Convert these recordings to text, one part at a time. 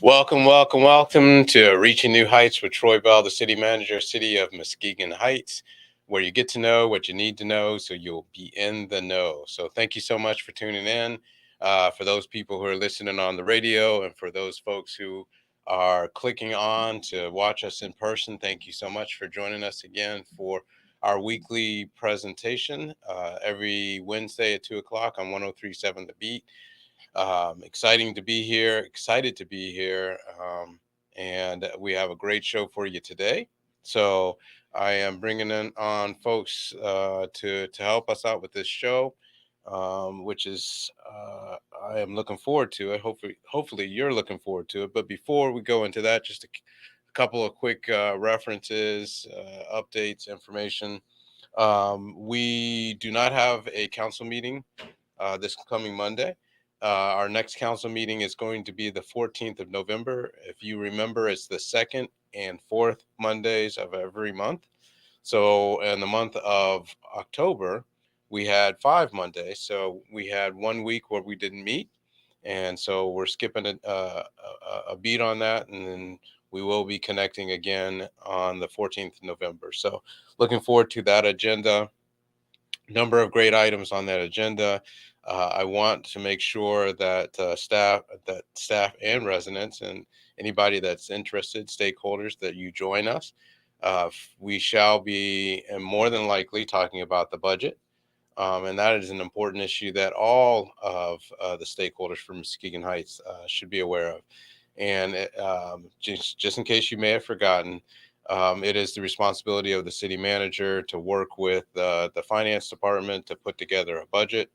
Welcome, welcome, welcome to Reaching New Heights with Troy Bell, the city manager, city of Muskegon Heights, where you get to know what you need to know so you'll be in the know. So, thank you so much for tuning in. For those people who are listening on the radio and for those folks who are clicking on to watch us in person, thank you so much for joining us again for our weekly presentation every Wednesday at 2 o'clock on 1037 The Beat. Exciting to be here, excited to be here. And we have a great show for you today. So I am bringing in on folks to help us out with this show, which is I am looking forward to it. Hopefully you're looking forward to it. But before we go into that, just a couple of quick references, updates, information. We do not have a council meeting this coming Monday. Our next council meeting is going to be the 14th of November. If you remember, it's the second and fourth Mondays of every month. So in the month of October, we had 5 Mondays. So we had 1 week where we didn't meet. And so we're skipping a beat on that. And then we will be connecting again on the 14th of November. So looking forward to that agenda. Number of great items on that agenda. I want to make sure that staff and residents and anybody that's interested, stakeholders, that you join us. We shall be, and more than likely, talking about the budget. And that is an important issue that all of the stakeholders from Muskegon Heights should be aware of. And just in case you may have forgotten, it is the responsibility of the city manager to work with the finance department to put together a budget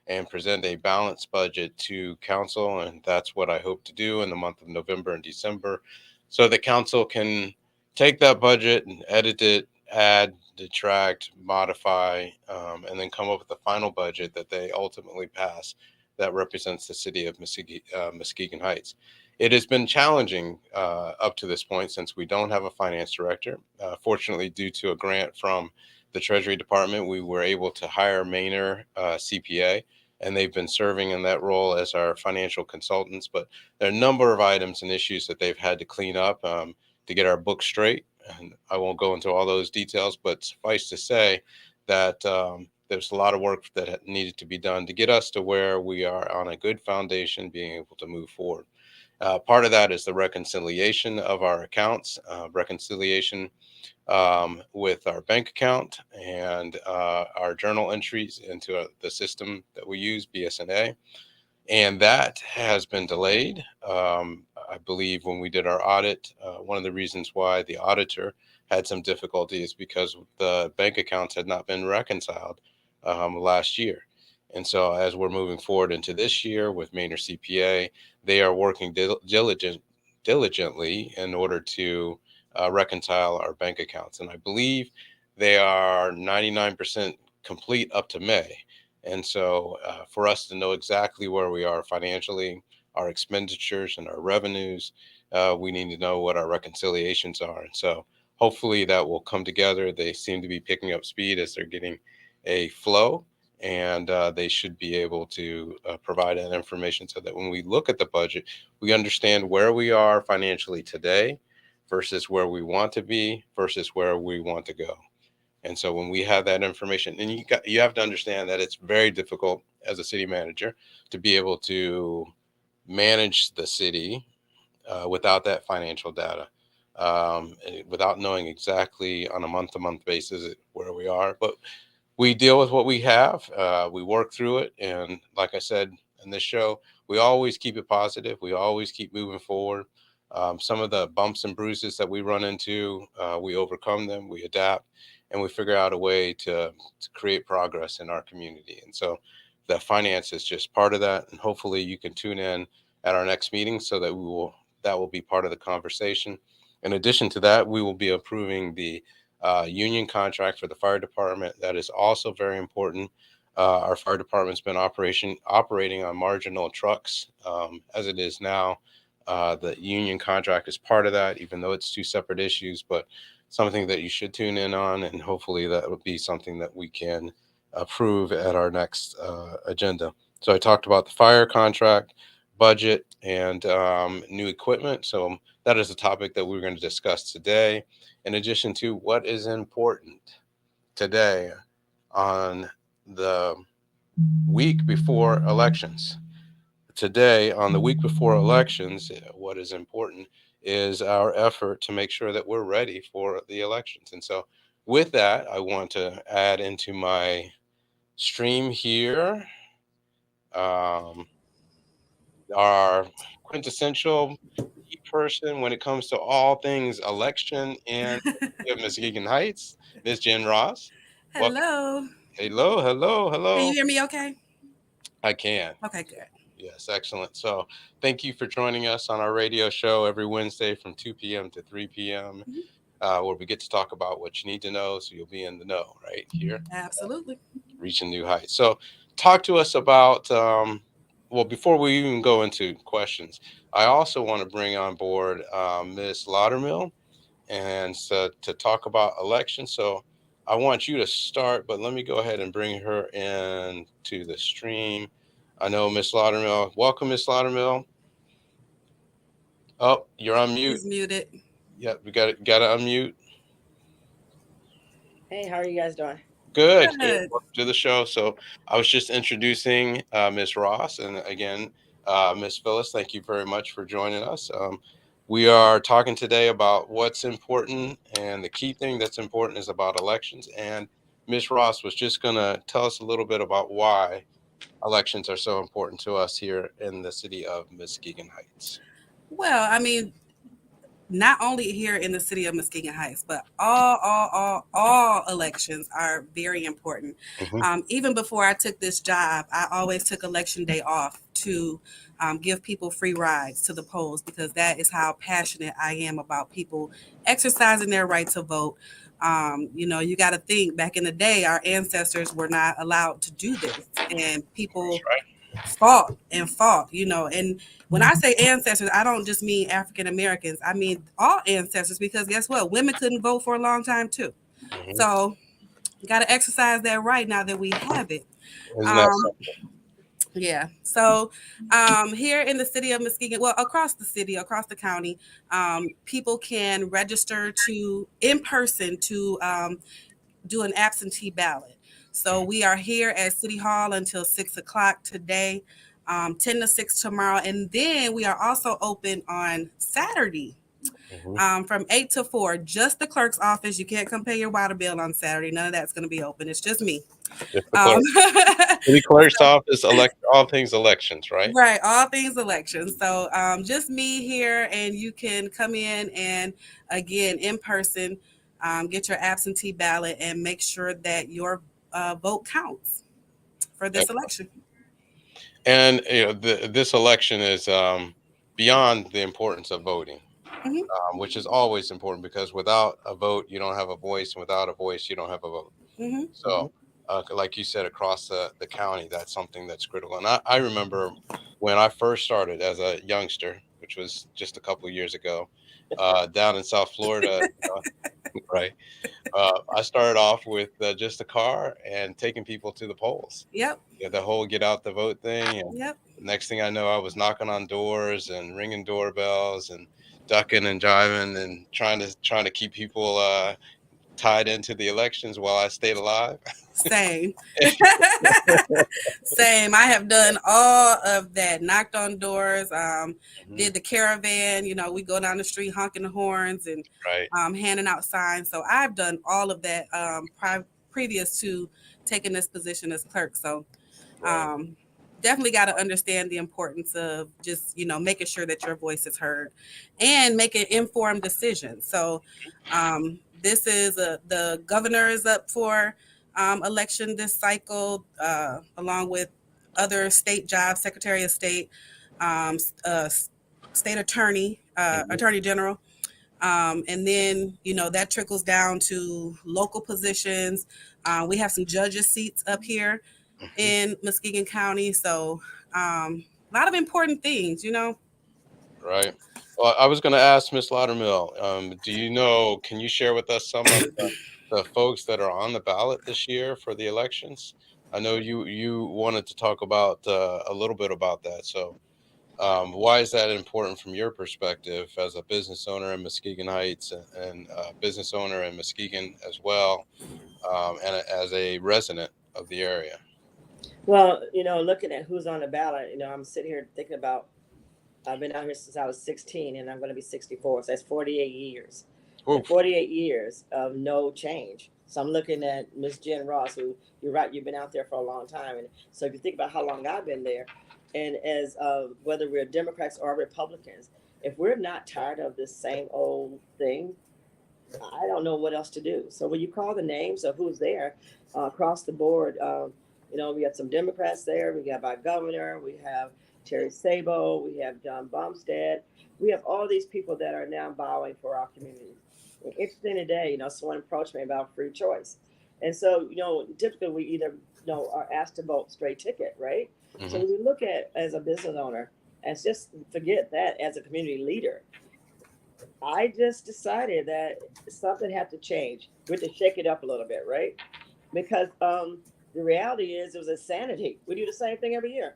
and present a balanced budget to council. And that's what I hope to do in the month of November and December, so the council can take that budget and edit it, add, detract, modify, and then come up with a final budget that they ultimately pass that represents the city of Muskegon Heights. It has been challenging up to this point since we don't have a finance director. Fortunately, due to a grant from the Treasury Department, we were able to hire Maynor CPA, and they've been serving in that role as our financial consultants. But there are a number of items and issues that they've had to clean up to get our book straight. And I won't go into all those details, but suffice to say that there's a lot of work that needed to be done to get us to where we are on a good foundation, being able to move forward. Part of that is the reconciliation of our accounts, reconciliation with our bank account and our journal entries into the system that we use, BSNA. And that has been delayed. I believe when we did our audit, one of the reasons why the auditor had some difficulty is because the bank accounts had not been reconciled last year. And so, as we're moving forward into this year with Maynor CPA, they are working diligently in order to reconcile our bank accounts. And I believe they are 99% complete up to May. And so, for us to know exactly where we are financially, our expenditures and our revenues, we need to know what our reconciliations are. And so, hopefully, that will come together. They seem to be picking up speed as they're getting a flow, and they should be able to provide that information so that when we look at the budget, we understand where we are financially today versus where we want to be versus where we want to go. And so when we have that information, and you have to understand that it's very difficult as a city manager to be able to manage the city without that financial data, without knowing exactly on a month to month basis where we are. But we deal with what we have. We work through it, and like I said in this show, we always keep it positive. We always keep moving forward. Some of the bumps and bruises that we run into, we overcome them, we adapt, and we figure out a way to create progress in our community. And so the finance is just part of that. And hopefully you can tune in at our next meeting so that will be part of the conversation. In addition to that, we will be approving the union contract for the fire department. That is also very important. Our fire department's been operating on marginal trucks as it is now. The union contract is part of that, even though it's two separate issues, but something that you should tune in on, and hopefully that would be something that we can approve at our next agenda. So I talked about the fire contract, budget and new equipment. So that is a topic that we're going to discuss today, in addition to what is important today on the week before elections. Today, on the week before elections, what is important is our effort to make sure that we're ready for the elections. And so, with that, I want to add into my stream here um, our quintessential key person when it comes to all things election in Muskegon Heights, Miss Jen Ross. Welcome. Hello. Hello, hello, Can you hello. hear me okay? I can. Okay, good. Yes, excellent. So, thank you for joining us on our radio show every Wednesday from 2 p.m. to 3 p.m., Mhm. where we get to talk about what you need to know so you'll be in the know right here, Absolutely. reaching new heights. So, talk to us about, well, before we even go into questions, I also want to bring on board Ms. Laudermill and so to talk about elections. So, I want you to start, but let me go ahead and bring her in to the stream. I know Miss Laudermill. Welcome, Miss Laudermill. Oh, you're on mute. He's muted. Yep, we got to unmute. Hey, how are you guys doing? Good, good. Good. Welcome to the show. So I was just introducing Miss Ross, and again, Miss Phyllis. Thank you very much for joining us. We are talking today about what's important, and the key thing that's important is about elections. And Miss Ross was just going to tell us a little bit about why elections are so important to us here in the city of Muskegon Heights. Well, I mean, not only here in the city of Muskegon Heights, but all elections are very important. Hmm. Even before I took this job, I always took election day off to give people free rides to the polls because that is how passionate I am about people exercising their right to vote. You got to think back in the day, our ancestors were not allowed to do this, and That's people right. fought and fought. And when I say ancestors, I don't just mean African Americans. I mean all ancestors because guess what? Women couldn't vote for a long time too. Hmm. So you got to exercise that right now that we have it. Isn't that Um, something? yeah. So here in the city of Muskegon, well, across the city, across the county, people can register to in person to do an absentee ballot. So we are here at City Hall until 6 o'clock today, 10 to 6 tomorrow. And then we are also open on Saturday Hmm. from 8 to 4. Just the clerk's office. You can't come pay your water bill on Saturday. None of that's going to be open. It's just me. Just the Um, clerk. City clerk's office, all things elections, right? right. All things elections. So just me here. And you can come in and, again, in person, get your absentee ballot and make sure that your vote counts for this Excellent. election. And this election is beyond the importance of voting, Hmm. which is always important because without a vote, you don't have a voice, and without a voice, you don't have a vote. Hmm. So, like you said, across the county, that's something that's critical. And I remember when I first started as a youngster, which was just a couple of years ago, down in South Florida, right? I started off with just a car and taking people to the polls. Yep. Yeah, the whole get out the vote thing. And Yep. the next thing I know, I was knocking on doors and ringing doorbells and ducking and driving and trying to keep people tied into the elections while I stayed alive. Same. Same. I have done all of that. Knocked on doors. Mhm. Did the caravan. We go down the street honking the horns and Right. handing out signs. So I've done all of that previous to taking this position as clerk. So Right. um, definitely got to understand the importance of just making sure that your voice is heard and making informed decisions. So this is the governor is up for election this cycle, along with other state jobs, secretary of state, um, uh, state attorney, Mhm. attorney general. And then, that trickles down to local positions. We have some judges seats up here Mhm. in Muskegon County. So a lot of important things. Right. Well, I was going to ask Miss Laudermill, do you know, can you share with us some of the folks that are on the ballot this year for the elections? I know you wanted to talk about a little bit about that. So Why is that important from your perspective as a business owner in Muskegon Heights and business owner in Muskegon as well, and as a resident of the area? Well, looking at who's on the ballot, I'm sitting here thinking about, I've been out here since I was 16 and I'm going to be 64. So that's 48 years. And Oof. 48 years of no change. So I'm looking at Miss Jen Ross, who, you're right, you've been out there for a long time. And so if you think about how long I've been there, and as whether we're Democrats or Republicans, if we're not tired of this same old thing, I don't know what else to do. So when you call the names of who's there across the board, we have some Democrats there. We have our governor. We have Terry Sabo. We have John Bumstead. We have all these people that are now bowing for our community. And interesting today, someone approached me about free choice. And so, typically we either, are asked to vote straight ticket, right? So Hmm. when you look at as a business owner, and just forget that as a community leader, I just decided that something had to change. We had to shake it up a little bit, right? Because the reality is it was insanity. We do the same thing every year.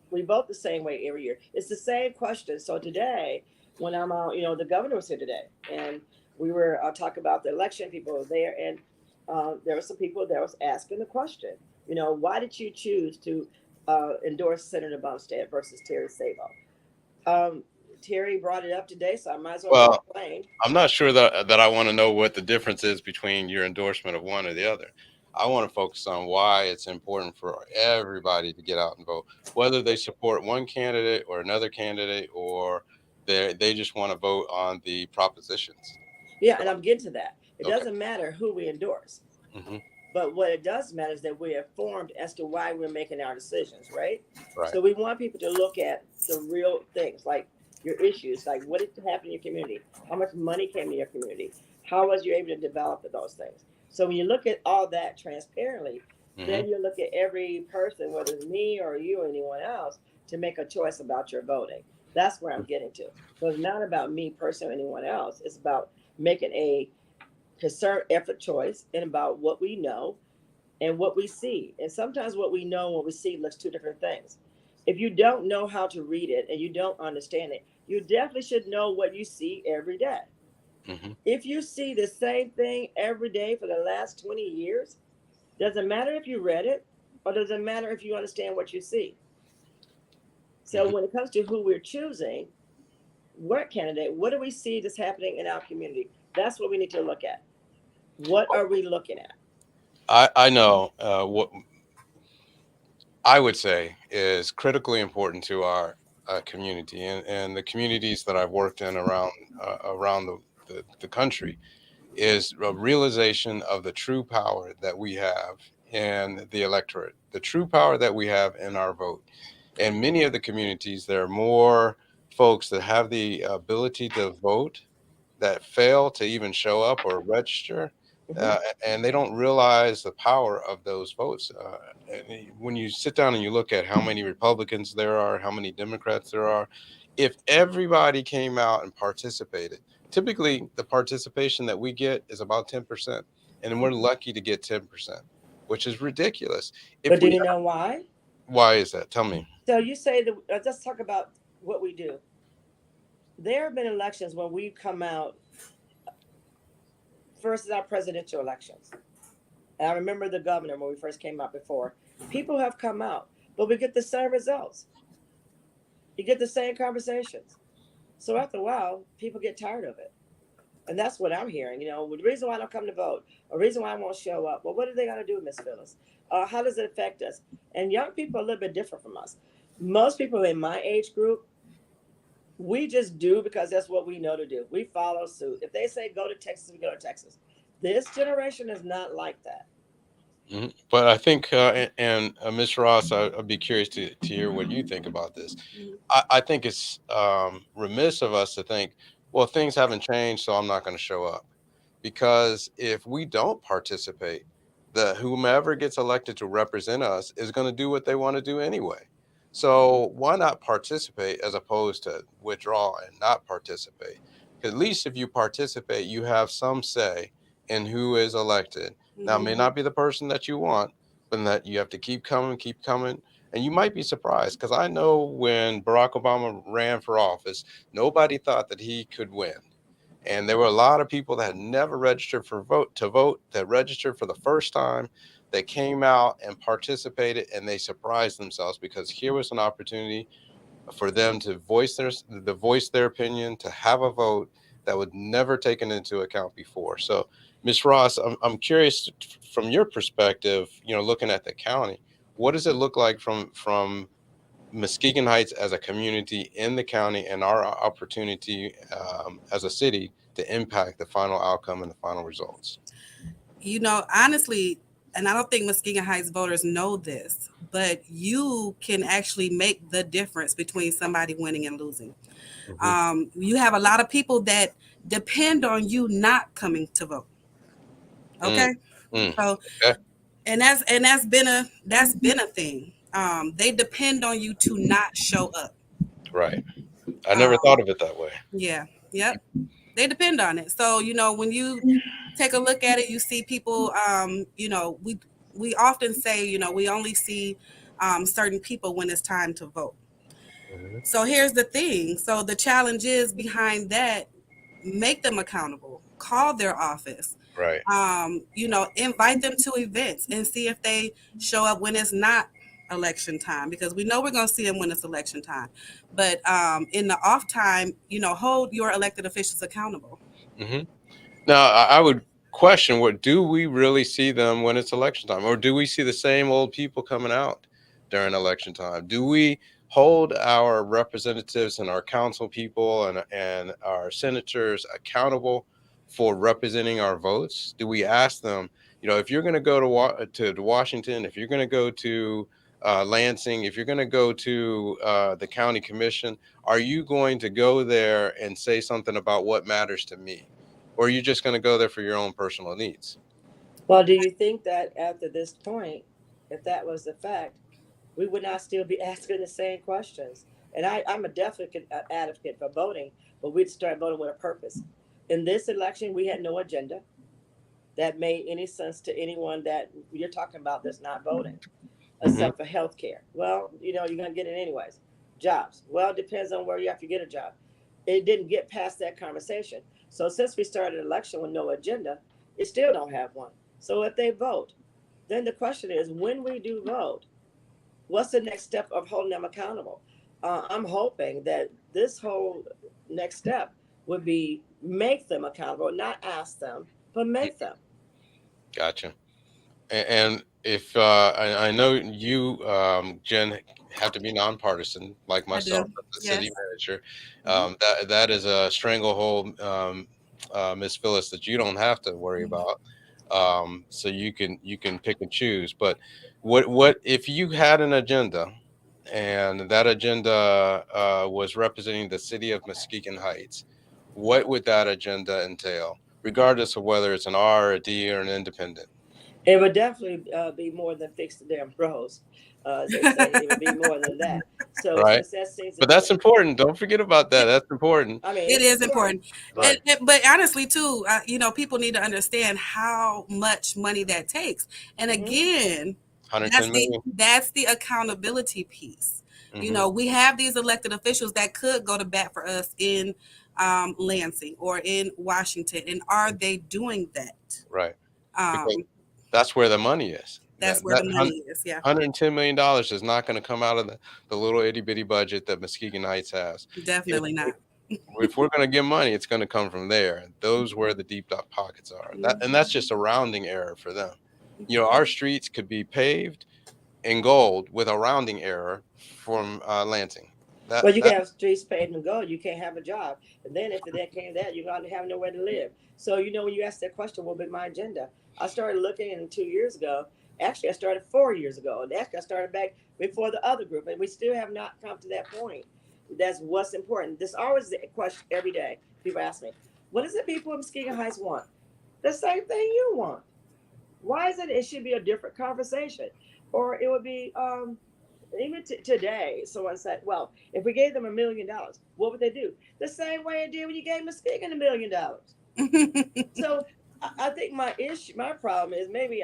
We vote the same way every year. It's the same question. So today, when I'm out, the governor was here today, and we were talking about the election. People were there, and there were some people that was asking the question. Why did you choose to endorse Senator Bumstead versus Terry Sabo? Um, Terry brought it up today, so I might as well Well, explain. I'm not sure that I want to know what the difference is between your endorsement of one or the other. I want to focus on why it's important for everybody to get out and vote, whether they support one candidate or another candidate, or they just want to vote on the propositions. Yeah, and I'm getting to that. It Okay. doesn't matter who we endorse, Hmm. but what it does matter is that we're informed as to why we're making our decisions, right? Right. So we want people to look at the real things, like your issues, like what did happen in your community, how much money came to your community, how was you able to develop those things. So when you look at all that transparently, Hmm. then you look at every person, whether it's me or you or anyone else, to make a choice about your voting. That's where I'm getting to. So it's not about me personally or anyone else. It's about making a concerned effort choice and about what we know and what we see. And sometimes what we know and what we see looks two different things. If you don't know how to read it and you don't understand it, you definitely should know what you see every day. Hmm. If you see the same thing every day for the last 20 years, doesn't matter if you read it or doesn't matter if you understand what you see. So Hmm. when it comes to who we're choosing, what candidate, what do we see that's happening in our community? That's what we need to look at. What are we looking at? I know what I would say is critically important to our community and the communities that I've worked in around the country is a realization of the true power that we have in the electorate, the true power that we have in our vote. In many of the communities, there are more folks that have the ability to vote that fail to even show up or register, Mm-hmm. uh, and they don't realize the power of those votes. And when you sit down and you look at how many Republicans there are, how many Democrats there are, if everybody came out and participated, typically the participation that we get is about 10%, and we're lucky to get 10%, which is ridiculous. But If do we, you know why? why is that? Tell me. So you say that, let's talk about what we do. There have been elections when we come out, first is our presidential elections. And I remember the governor when we first came out before. People have come out, but we get the same results. You get the same conversations. So after a while, people get tired of it. And that's what I'm hearing. The reason why I don't come to vote, a reason why I won't show up. Well, what are they going to do, Miss Phyllis? How does it affect us? And young people are a little bit different from us. Most people in my age group, we just do because that's what we know to do. We follow suit. If they say go to Texas, we go to Texas. This generation is not like that. Mhm. But I think, and Ms. Ross, I'd be curious to hear what you think about this. Mhm. I think it's remiss of us to think, well, things haven't changed, so I'm not going to show up. Because if we don't participate, the whomever gets elected to represent us is going to do what they want to do anyway. So why not participate as opposed to withdraw and not participate? 'Cause at least if you participate, you have some say in who is elected. Now, it Mhm. may not be the person that you want, but that you have to keep coming, And you might be surprised, because I know when Barack Obama ran for office, nobody thought that he could win. And there were a lot of people that had never registered for vote that registered for the first time, that came out and participated, and they surprised themselves, because here was an opportunity for them to voice their opinion, to have a vote that was never taken into account before. So, Ms. Ross, I'm curious from your perspective, looking at the county, what does it look like from Muskegon Heights as a community in the county, and our opportunity as a city to impact the final outcome and the final results? Honestly, and I don't think Muskegon Heights voters know this, but you can actually make the difference between somebody winning and losing. You have a lot of people that depend on you not coming to vote. Okay. So, Okay. and that's been a thing. They depend on you to not show up. Right. I never thought of it that way. Yeah. Yep. They depend on it. So, when you take a look at it, you see people, we often say, we only see certain people when it's time to vote. So here's the thing. So the challenge is behind that, make them accountable, call their office, Right. Invite them to events and see if they show up when it's not election time, because we know we're going to see them when it's election time. But in the off time, hold your elected officials accountable. Now, I would question, what do we really see them when it's election time, or do we see the same old people coming out during election time? Do we hold our representatives and our council people and our senators accountable for representing our votes? Do we ask them, if you're going to go to Washington, if you're going to go to Lansing, if you're going to go to the county commission, are you going to go there and say something about what matters to me? Or are you just going to go there for your own personal needs? Well, do you think that after this point, if that was the fact, we would not still be asking the same questions? And I'm a definite advocate for voting, but we'd start voting with a purpose. In this election, we had no agenda that made any sense to anyone that you're talking about that's not voting, except for health care. Well, you're going to get it anyways. Jobs. Well, it depends on where you have to get a job. It didn't get past that conversation. So since we started an election with no agenda, it still don't have one. So if they vote, then the question is, when we do vote, what's the next step of holding them accountable? I'm hoping that this whole next step would be make them accountable, not ask them, but make them. Gotcha. And if I know you, Jen, have to be nonpartisan, like myself, as the city manager. That is a stranglehold, Miss Phyllis, that you don't have to worry about. So you can pick and choose. But what if you had an agenda, and that agenda was representing the city of Muskegon Heights? What would that agenda entail, regardless of whether it's an R, a D, or an independent? It would definitely be more than fix the damn roads. As they say, it would be more than that. So, right. But that's important. Don't forget about that. That's important. I mean, it is important. Right. But honestly, too, people need to understand how much money that takes. And again, that's the accountability piece. We have these elected officials that could go to bat for us in Lansing or in Washington. And are they doing that? Right. That's where the money is. That's where the money is. Yeah. $110 million is not going to come out of the little itty bitty budget that Muskegon Heights has. Definitely not. If we're going to get money, it's going to come from there. Those where the deep pockets are. And that's just a rounding error for them. Our streets could be paved in gold with a rounding error from Lansing. Well, you can have streets paved in gold. You can't have a job. And then after that came that, you're going to have nowhere to live. So, when you ask that question, what would be my agenda? I started looking 2 years ago. Actually, I started 4 years ago. And actually, I started back before the other group. And we still have not come to that point. That's what's important. There's always the question every day. People ask me, what does the people of Muskegon Heights want? The same thing you want. Why is it? It should be a different conversation. Or it would be, even today, someone said, well, if we gave them $1 million, what would they do? The same way it did when you gave Muskegon $1 million. So I think my problem is maybe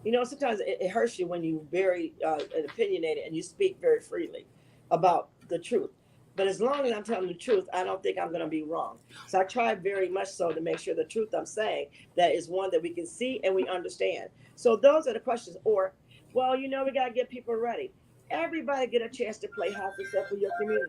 You know, sometimes it hurts you when you very opinionated and you speak very freely about the truth. But as long as I'm telling the truth, I don't think I'm going to be wrong. So I try very much so to make sure the truth I'm saying that is one that we can see and we understand. So those are the questions. Or, well, you know, we got to get people ready. Everybody get a chance to play house and stuff for your community.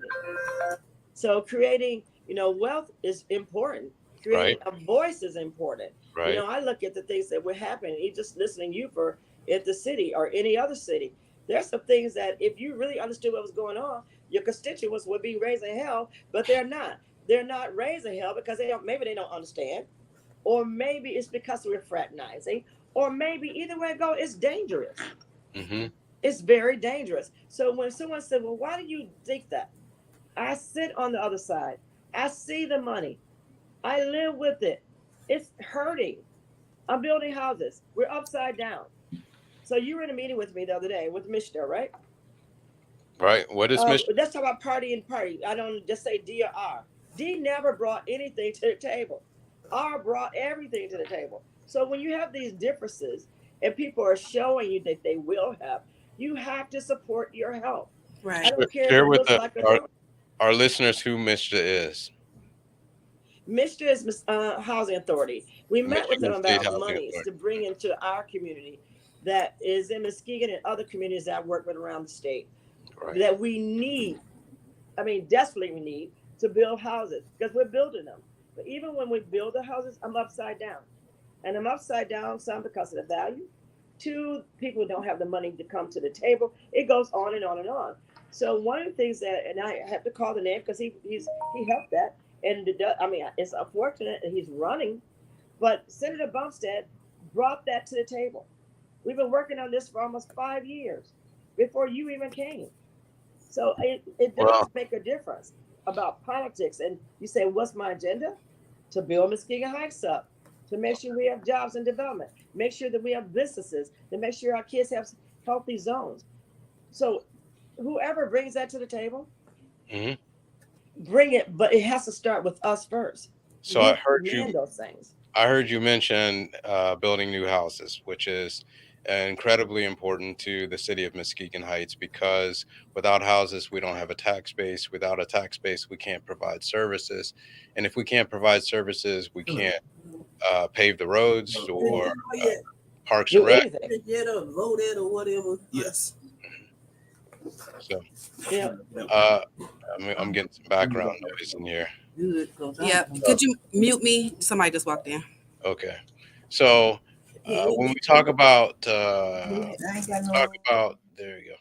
So creating, you know, wealth is important. Creating Right. a voice is important. You Right. know, I look at the things that were happening, just listening to you for at the city or any other city. There's some things that if you really understood what was going on, your constituents would be raising hell, but they're not. They're not raising hell because they don't. Maybe they don't understand, or maybe it's because we're fraternizing, or maybe either way it go, it's dangerous. Mm-hmm. It's very dangerous. So when someone said, "Well, why do you think that?" I sit on the other side. I see the money. I live with it. It's hurting. I'm building houses. We're upside down. So you were in a meeting with me the other day with Mr. Right? Right. What is mission? Let's talk about party and party. I don't just say D or R. D never brought anything to the table. R brought everything to the table. So when you have these differences and people are showing you that they will help, you have to support your help. I Right. don't care if Share it with looks like a our, donut. our listeners who Mr. is. Mr. is Housing Authority. We met with them Michigan State about Housing monies Authority. to bring into our community that is in Muskegon and other communities that I work with around the state Right. that we need. I mean, desperately we need to build houses because we're building them. But even when we build the houses, I'm upside down. And I'm upside down, some because of the value. Two, people don't have the money to come to the table. It goes on and on and on. So one of the things that, and I have to call the name because he helped that. And I mean, it's unfortunate that he's running, but Senator Bumstead brought that to the table. We've been working on this for almost 5 years before you even came. So it Well, does make a difference about politics. And you say, what's my agenda? To build Muskegon Heights up, to make sure we have jobs and development, make sure that we have businesses, to make sure our kids have healthy zones. So whoever brings that to the table, mhm. bring it, but it has to start with us first. So We demand those things. I heard you mention building new houses, which is incredibly important to the city of Muskegon Heights because without houses, we don't have a tax base. Without a tax base, we can't provide services. And if we can't provide services, we can't pave the roads or parks and Do rec. anything. Get a voted or whatever. Yes. So Yeah. I'm getting some background noise in here. Good. 'Cause I- Yep. Could you mute me? Somebody just walked in. Okay. So when we talk about I ain't got no. there you go,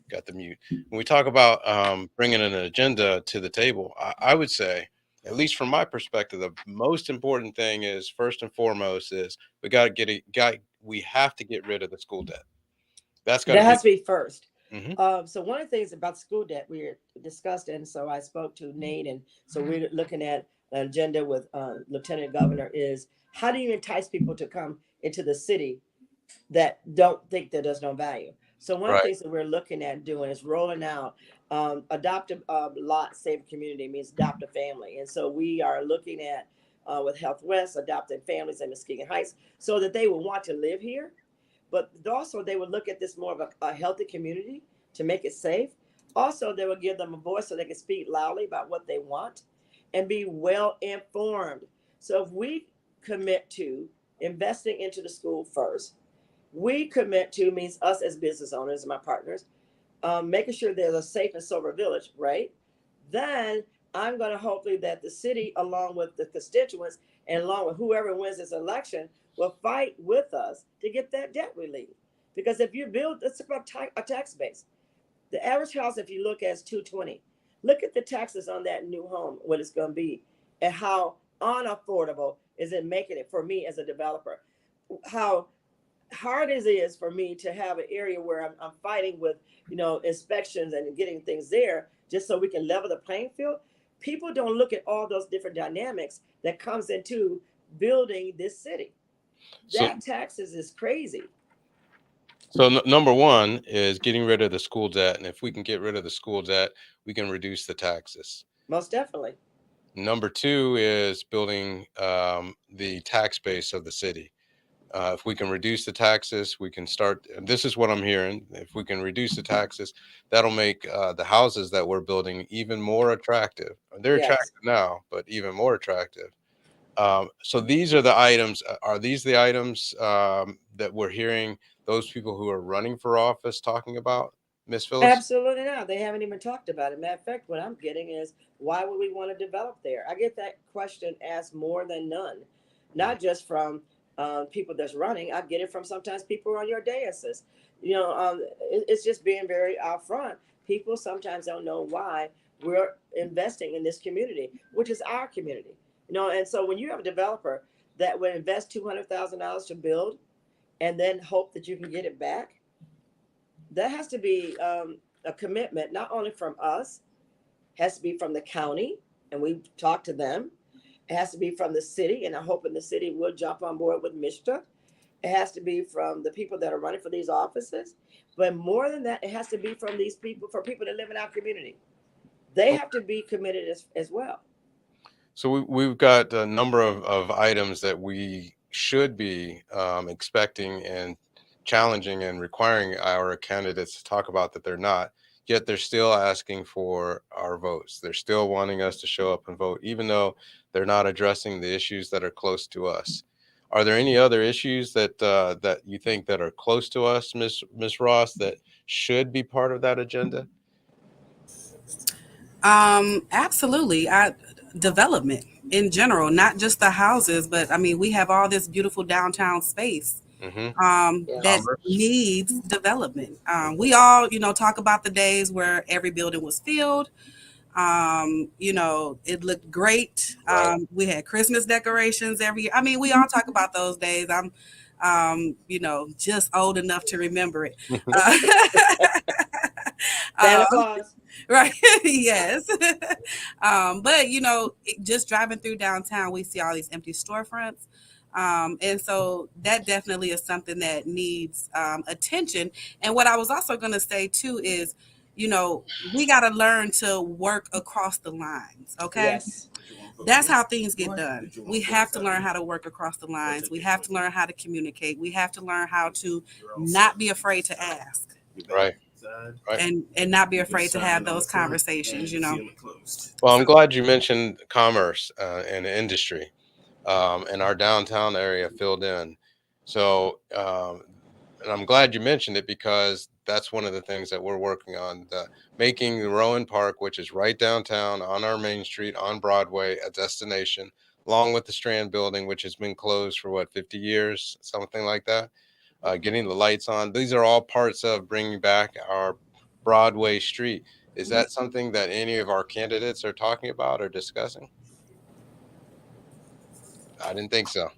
got the mute. When we talk about bringing an agenda to the table, I would say, at least from my perspective, the most important thing is first and foremost is we have to get rid of the school debt. That's got That to has to be first. be. So one of the things about school debt we discussed, and so I spoke to Nate, and so we're looking at an agenda with Lieutenant Governor is how do you entice people to come into the city that don't think that there's no value. So one of the Right. things that we're looking at doing is rolling out adoptive lot save community means adopt a family, and so we are looking at with Health West adopting families in Muskegon Heights so that they will want to live here, but also they would look at this more of a healthy community to make it safe. Also, they will give them a voice so they can speak loudly about what they want and be well informed. So if we commit to investing into the school first, we commit to means us as business owners and my partners, making sure there's a safe and sober village, right? Then I'm going to hopefully that the city, along with the constituents and along with whoever wins this election, will fight with us to get that debt relief. Because if you build, it's about a tax base. The average house, if you look at, is 220. Look at the taxes on that new home, what it's going to be, and how unaffordable is it making it for me as a developer. How hard as it is for me to have an area where I'm fighting with, inspections and getting things there just so we can level the playing field. People don't look at all those different dynamics that comes into building this city. So, That taxes is crazy. so number one is getting rid of the school debt, and if we can get rid of the school debt, we can reduce the taxes. Most definitely. Number two is building the tax base of the city. If we can reduce the taxes, we can start. This is what I'm hearing. If we can reduce the taxes, that'll make the houses that we're building even more attractive. They're Yes. attractive now, but even more attractive. So these are the items. Are these the items that we're hearing those people who are running for office talking about, Miss Phillips? Absolutely not. They haven't even talked about it. Matter of fact, what I'm getting is, why would we want to develop there? I get that question asked more than none, not just from people that's running. I get it from sometimes people on your daises. It's just being very upfront. People sometimes don't know why we're investing in this community, which is our community. And so when you have a developer that would invest $200,000 to build and then hope that you can get it back, that has to be a commitment, not only from us, has to be from the county, and we talk to them. It has to be from the city, and I'm hoping the city will jump on board with Mishta. It has to be from the people that are running for these offices. But more than that, it has to be from these people, for people that live in our community. They have to be committed as well. So we've got a number of items that we should be expecting and challenging and requiring our candidates to talk about that they're not, yet they're still asking for our votes. They're still wanting us to show up and vote, even though they're not addressing the issues that are close to us. Are there any other issues that you think that are close to us, Miss Ross, that should be part of that agenda? Absolutely. Development in general, not just the houses, but I mean, we have all this beautiful downtown space Mm-hmm. that needs development. We all, talk about the days where every building was filled. It looked great. Right. We had Christmas decorations every year. I mean, we all talk about those days. I'm, just old enough to remember it. Santa Claus. Right. Yes. But just driving through downtown, we see all these empty storefronts. And so that definitely is something that needs attention. And what I was also going to say too is, we got to learn to work across the lines. Okay. Yes. That's how things get done. We have to learn how to work across the lines. We have to learn how to communicate. We have to learn how to not be afraid to ask. Right. And not be afraid to have those conversations, Well, I'm glad you mentioned commerce and industry and our downtown area filled in. So, and I'm glad you mentioned it because that's one of the things that we're working on, making the Rowan Park, which is right downtown on our main street on Broadway, a destination, along with the Strand building, which has been closed for 50 years, something like that. Getting the lights on. These are all parts of bringing back our Broadway street. Is that something that any of our candidates are talking about or discussing? I didn't think so.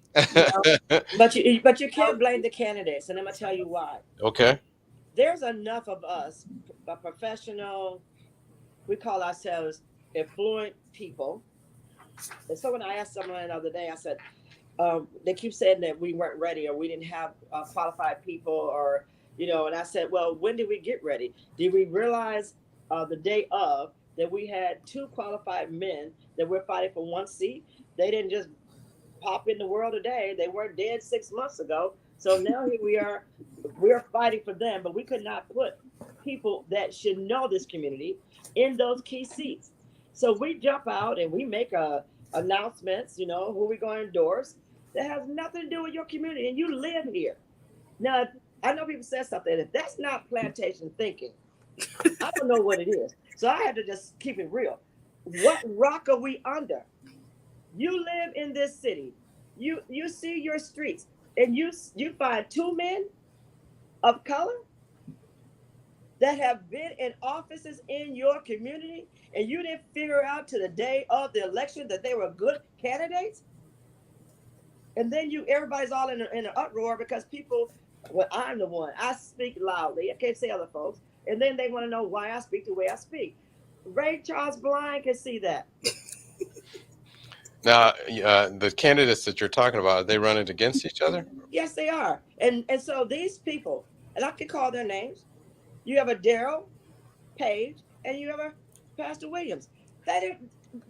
But you can't blame the candidates, and I'm gonna tell you why. Okay. There's enough of us, a professional, we call ourselves affluent people. And so when I asked someone the other day, I said, they keep saying that we weren't ready or we didn't have qualified people or, and I said, well, when did we get ready? Did we realize the day of that we had 2 qualified men that we're fighting for 1 seat? They didn't just pop in the world today. They weren't dead 6 months ago. So now here we are, we're fighting for them, but we could not put people that should know this community in those key seats. So we jump out and we make announcements, who we're going to endorse. That has nothing to do with your community, and you live here. Now, I know people said something. If that's not plantation thinking, I don't know what it is. So I had to just keep it real. What rock are we under? You live in this city. You see your streets, and you find 2 men of color that have been in offices in your community, and you didn't figure out to the day of the election that they were good candidates. And then everybody's all in an uproar because I'm the one. I speak loudly. I can't say other folks. And then they want to know why I speak the way I speak. Ray Charles Blind can see that. Now, the candidates that you're talking about, are they running against each other? Yes, they are. And so these people, and I can call their names. You have a Daryl Page and you have a Pastor Williams.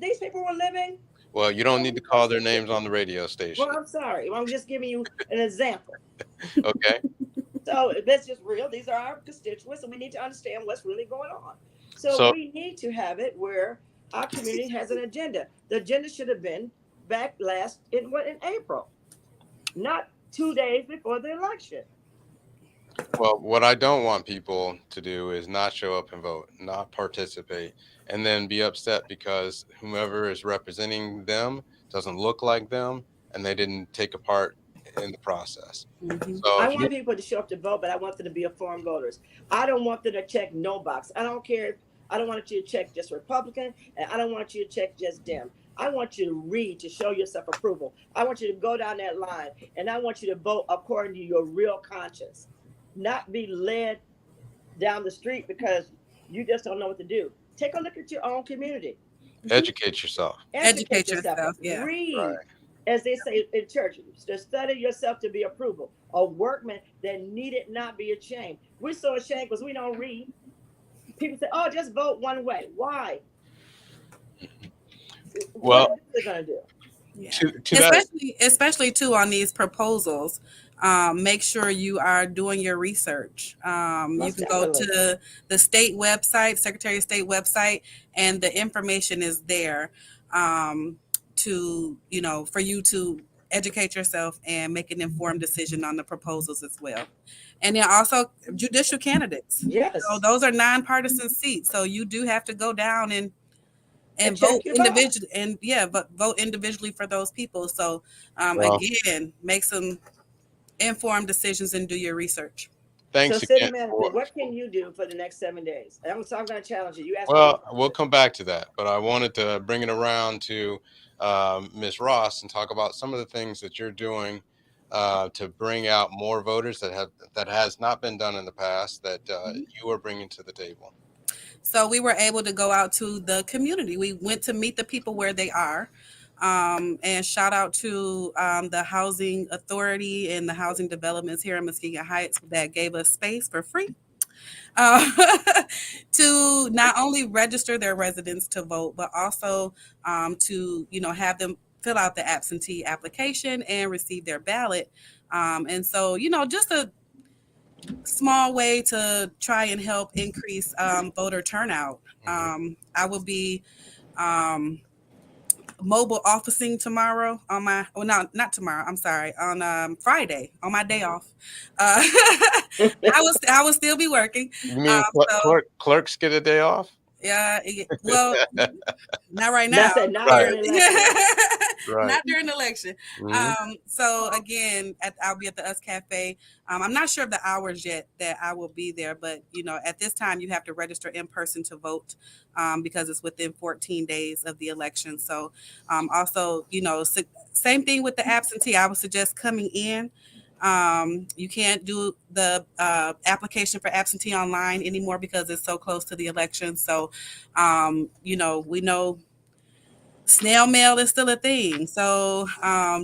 These people were living Well, you don't need to call their names on the radio Well, station. I'm sorry. I'm just giving you an example. Okay. So that's just real. These are our constituents, and we need to understand what's really going on. So So we need to have it where our community has an agenda. The agenda should have been back in April, not 2 days before the election. well, what I don't want people to do is not show up and vote, not participate, and then be upset because whomever is representing them doesn't look like them and they didn't take a part in the process. So I if you want people to show up to vote, but I want them to be informed voters. I don't want them to check no box. I don't care. I don't want you to check just Republican, and I don't want you to check just Dem. I want you to read to show yourself approval. I want you to go down that line, and I want you to vote according to your real conscience, not be led down the street because you just don't know what to do. Take a look at your own community. educate yourself. Educate yourself, yeah. Read. Right. As they say in church, to study yourself to be approval, a workman that needed not be ashamed. We're so ashamed because we don't read. People say, "Oh, just vote one way." Why? Well, what are they gonna do? Yeah. To that, Especially too on these proposals. Make sure you are doing your research. You Most can go definitely. to the state website, Secretary of State website, and the information is there to, for you to educate yourself and make an informed decision on the proposals as well. And then also judicial candidates. Yes. So those are nonpartisan seats. So you do have to go down and And vote check your box. individually, and but vote individually for those people. So Well- again, make some informed decisions and do your research. thanks So, city again. manager, for- what can you do for the next 7 days? So I'm going to challenge you. You asked Well, me. we'll come back to that, but I wanted to bring it around to Ms. Ross and talk about some of the things that you're doing to bring out more voters that has not been done in the past that you are bringing to the table. So we were able to go out to the community. We went to meet the people where they are. And shout out to the Housing Authority and the housing developments here in Muskegon Heights that gave us space for free to not only register their residents to vote, but also to have them fill out the absentee application and receive their ballot. And so just a small way to try and help increase voter turnout. I will be mobile officing tomorrow on my not tomorrow, I'm sorry, on Friday on my day off. I will still be working. You mean clerks get a day off? Yeah, well, not right now. Not Right. during the election. Right. Not during the election. Mhm. So again, I'll be at the US Cafe. I'm not sure of the hours yet that I will be there, but at this time you have to register in person to vote because it's within 14 days of the election. So also, same thing with the absentee. I would suggest coming in. You can't do the application for absentee online anymore because it's so close to the election. So, we know snail mail is still a thing. So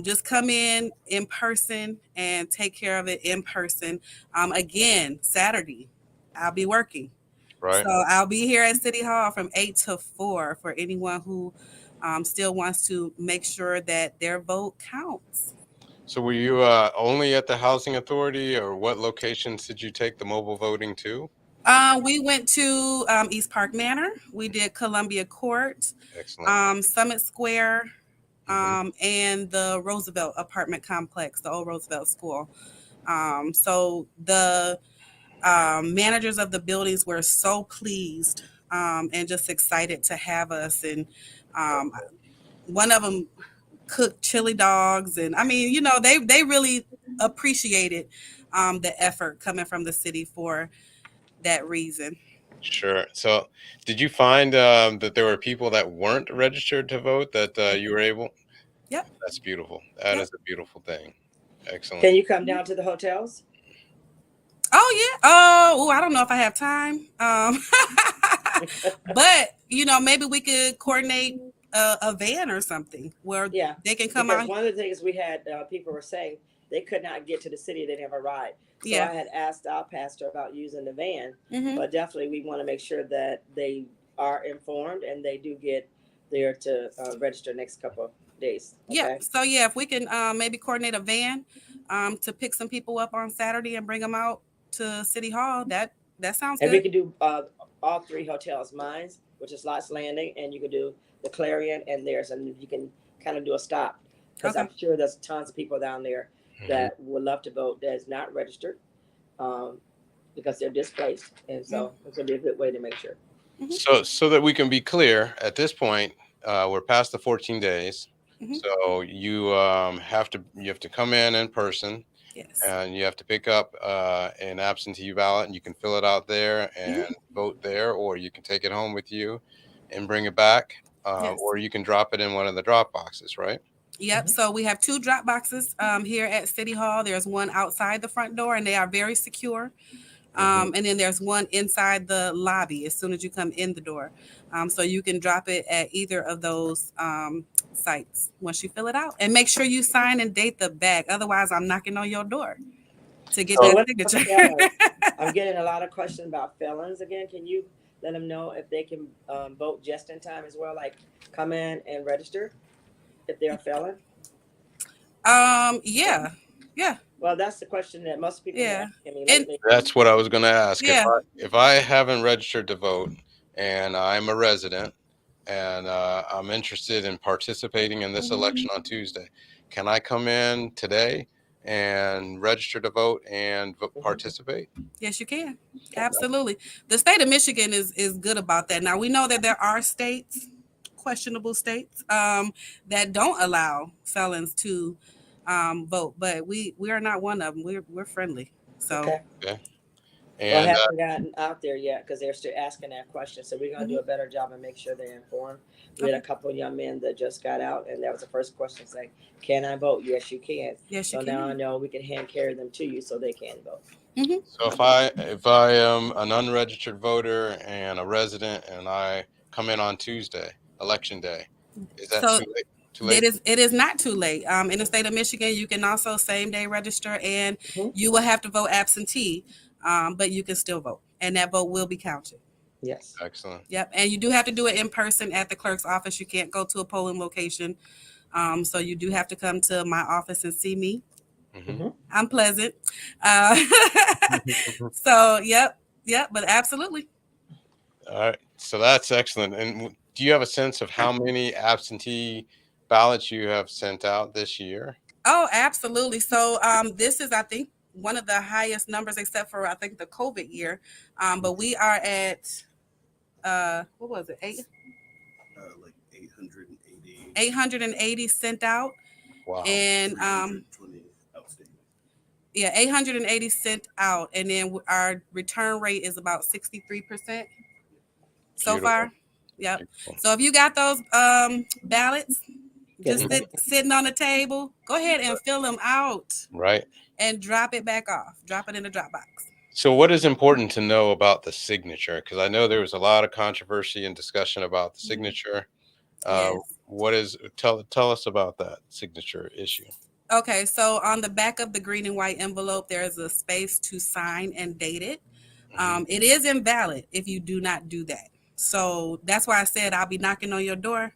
just come in person and take care of it in person. Again, Saturday, I'll be working. Right. So I'll be here at City Hall from 8 to 4 for anyone who still wants to make sure that their vote counts. So were you only at the Housing Authority, or what locations did you take the mobile voting to? We went to East Park Manor. We did Columbia Court, Excellent. Summit Square, and the Roosevelt apartment complex, the old Roosevelt School. So the managers of the buildings were so pleased and just excited to have us. And one of them cooked chili dogs, and I mean, they really appreciated the effort coming from the city for that reason. Sure. So did you find that there were people that weren't registered to vote that you were able? Yep. That's beautiful. That Yep. is a beautiful thing. Excellent. Can you come down to the hotels? Oh yeah. Oh, I don't know if I have time. But maybe we could coordinate a van or something where Yeah. they can come Because out. one of the things we had, people were saying they could not get to the city, they didn't have a ride. So Yeah. I had asked our pastor about using the van, Mhm. but definitely we want to make sure that they are informed and they do get there to register next couple days. Yeah. Okay? So yeah, if we can maybe coordinate a van to pick some people up on Saturday and bring them out to City Hall, that sounds And we good. can do all three hotels, mines, which is Lots Landing, and you can do the Clarion and theirs, and you can kind of do a stop, because Okay. I'm sure there's tons of people down there Mhm. that would love to vote that is not registered, because they're displaced, and so it's gonna be a good way to make sure. So that we can be clear, at this point, we're past the 14 days. Mhm. So you have to come in person, Yes. and you have to pick up an absentee ballot, and you can fill it out there and vote there, or you can take it home with you and bring it back, Yes. or you can drop it in one of the drop boxes, right? Yep. So we have 2 drop boxes here at City Hall. There's one outside the front door, and they are very secure. And then there's one inside the lobby as soon as you come in the door. So you can drop it at either of those sites once you fill it out. And make sure you sign and date the back. Otherwise, I'm knocking on your door to get So that what about signature. felons? I'm getting a lot of questions about felons again. Can you let them know if they can vote just in time as well? Like come in and register if they're a felon? Yeah. Yeah. Well, that's the question that most people Yeah. are asking me And- lately. That's what I was going to ask. Yeah. If I haven't registered to vote and I'm a resident and I'm interested in participating in this election on Tuesday, can I come in today and register to vote and participate? Yes, you can. Absolutely. The state of Michigan is good about that. Now we know that there are states, questionable states, that don't allow felons to vote, but we are not one of them. We're friendly. So Okay. Okay. Well, I And haven't gotten out there yet because they're still asking that question. So we're gonna do a better job and make sure they're informed. We had a couple of young men that just got out, and that was the first question saying, "Can I vote?" Yes, you can. yes, you So now I can. know we can hand carry them to you so they can vote. so if I am an unregistered voter and a resident and I come in on Tuesday, election day, is that So too late? Too late? it is not too late. In the state of Michigan, you can also same day register, and you will have to vote absentee, but you can still vote, and that vote will be counted. Yes. Excellent. Yep, and you do have to do it in person at the clerk's office. You can't go to a polling location, so you do have to come to my office and see me. I'm pleasant. So yep, but absolutely. All right. So that's excellent. And do you have a sense of how many absentee ballots you have sent out this year? Oh, absolutely. So this is, I think, one of the highest numbers, except for I think the COVID year. But we are at what was it? Like 880. 880 sent out. Wow. And 320 outstanding. yeah, 880 sent out, and then our return rate is about 63% so Beautiful. far. Yep. Beautiful. So if you got those ballots just sitting on the table, go ahead and fill them out Right. and drop it back off. Drop it in the drop box. So what is important to know about the signature? Because I know there was a lot of controversy and discussion about the signature. Yes. What is tell us about that signature issue? Okay, so on the back of the green and white envelope, there is a space to sign and date it. It is invalid if you do not do that. So that's why I said I'll be knocking on your door.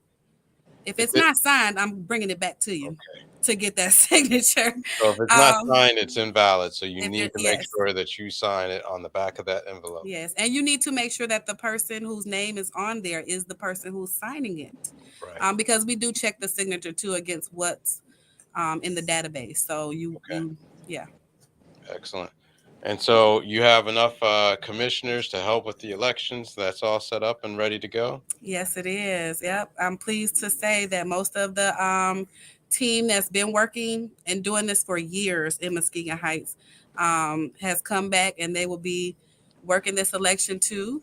If it's not signed, I'm bringing it back to you to get that signature. So if it's not signed, it's invalid. So you if need it- to make yes. sure that you sign it on the back of that envelope. Yes, and you need to make sure that the person whose name is on there is the person who's signing it. Right. Because we do check the signature too against what's in the database. So yeah. Excellent. And so you have enough commissioners to help with the elections. That's all set up and ready to go. Yes, it is. Yep. I'm pleased to say that most of the team that's been working and doing this for years in Muskegon Heights has come back, and they will be working this election too.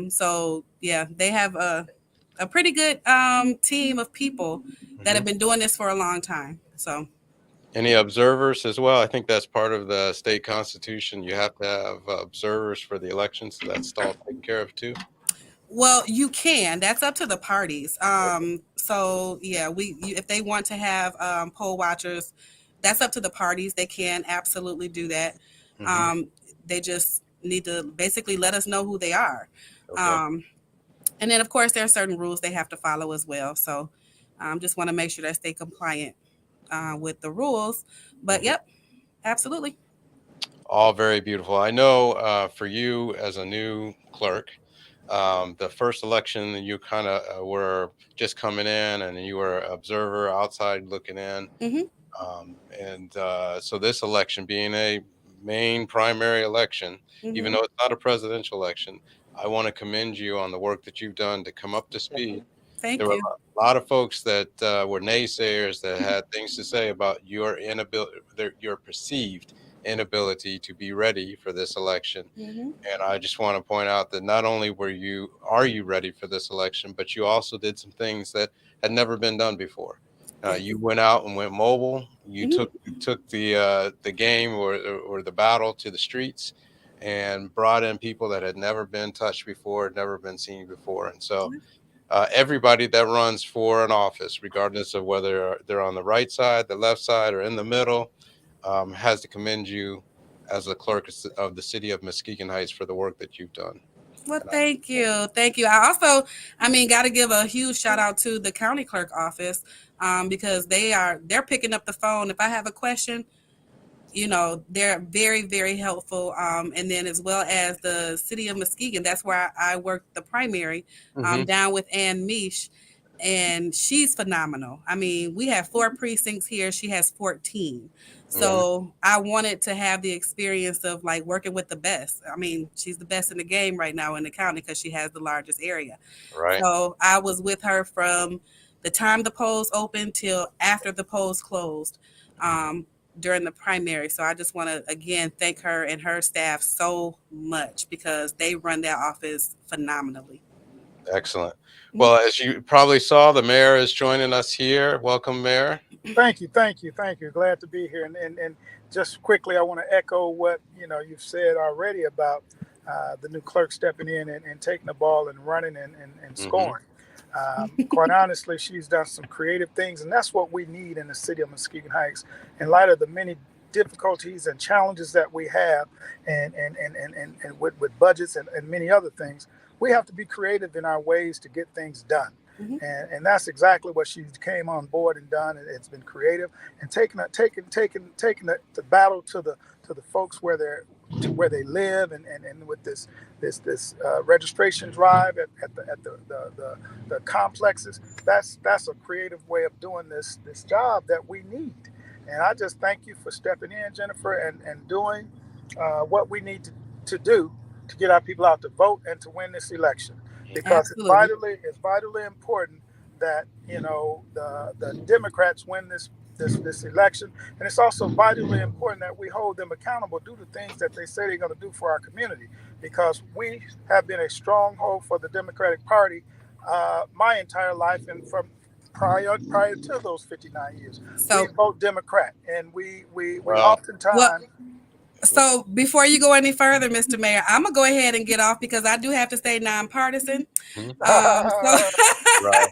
So yeah, they have a pretty good team of people that have been doing this for a long time. So Any observers as well? I think that's part of the state constitution. You have to have observers for the elections. So that's all taken care of too. well, you can. That's up to the parties. So yeah, if they want to have poll watchers, that's up to the parties. They can absolutely do that. They just need to basically let us know who they are. Okay. And then of course there are certain rules they have to follow as well. So Just want to make sure that I stay compliant with the rules. But Mhm. yep, absolutely. All very beautiful. I know for you as a new clerk, the first election you kind of were just coming in and you were observer outside looking in. Hmm. So this election being a main primary election, even Hmm. though it's not a presidential election, I want to commend you on the work that you've done to come up to speed. Definitely. There Thank were you. a lot of folks that were naysayers that had things to say about your inability, your perceived inability to be ready for this election. Hmm. And I just want to point out that not only are you ready for this election, but you also did some things that had never been done before. Yes. You went out and went mobile. You Hmm. took the game or the battle to the streets, and brought in people that had never been touched before, never been seen before. And so everybody that runs for an office, regardless of whether they're on the right side, the left side, or in the middle, has to commend you as a clerk of the city of Muskegon Heights for the work that you've done. Well, And thank you. Thank you. I also, I mean, got to give a huge shout out to the county clerk office because they're picking up the phone. If I have a question, they're very, very helpful. And then as well as the city of Muskegon, that's where I worked the primary Mhm. down with Ann Mish. And she's phenomenal. I mean, we have 4 precincts here. She has 14. Mhm. So I wanted to have the experience of like working with the best. I mean, she's the best in the game right now in the county because she has the largest area. Right. So I was with her from the time the polls opened till after the polls closed um, during the primary. So I just want to again thank her and her staff so much because they run their office phenomenally. Excellent. Mhm. Well, as you probably saw, the mayor is joining us here. Welcome, Mayor. Thank you, thank you, thank you. Glad to be here. And just quickly, I want to echo what you've said already about the new clerk stepping in and taking the ball and running and Hmm. scoring. Quite honestly, she's done some creative things, and that's what we need in the city of Muskegon Heights. In light of the many difficulties and challenges that we have, and with budgets and many other things, we have to be creative in our ways to get things done. Mhm. And that's exactly what she came on board and done. It's been creative and taking the battle to the folks where they live and with this registration drive at the complexes. That's a creative way of doing this job that we need. And I just thank you for stepping in, Jennifer, and doing what we need to do to get our people out to vote and to win this election, because Absolutely. it's vitally important that the Democrats win this election, and it's also vitally important that we hold them accountable, do the things that they say they're going to do for our community, because we have been a stronghold for the Democratic Party my entire life, and from prior to those 59 years, we So, vote Democrat, and we Well, well, oftentimes. so before you go any further, Mr. Mayor, I'm gonna go ahead and get off because I do have to stay nonpartisan. mhm, So, right,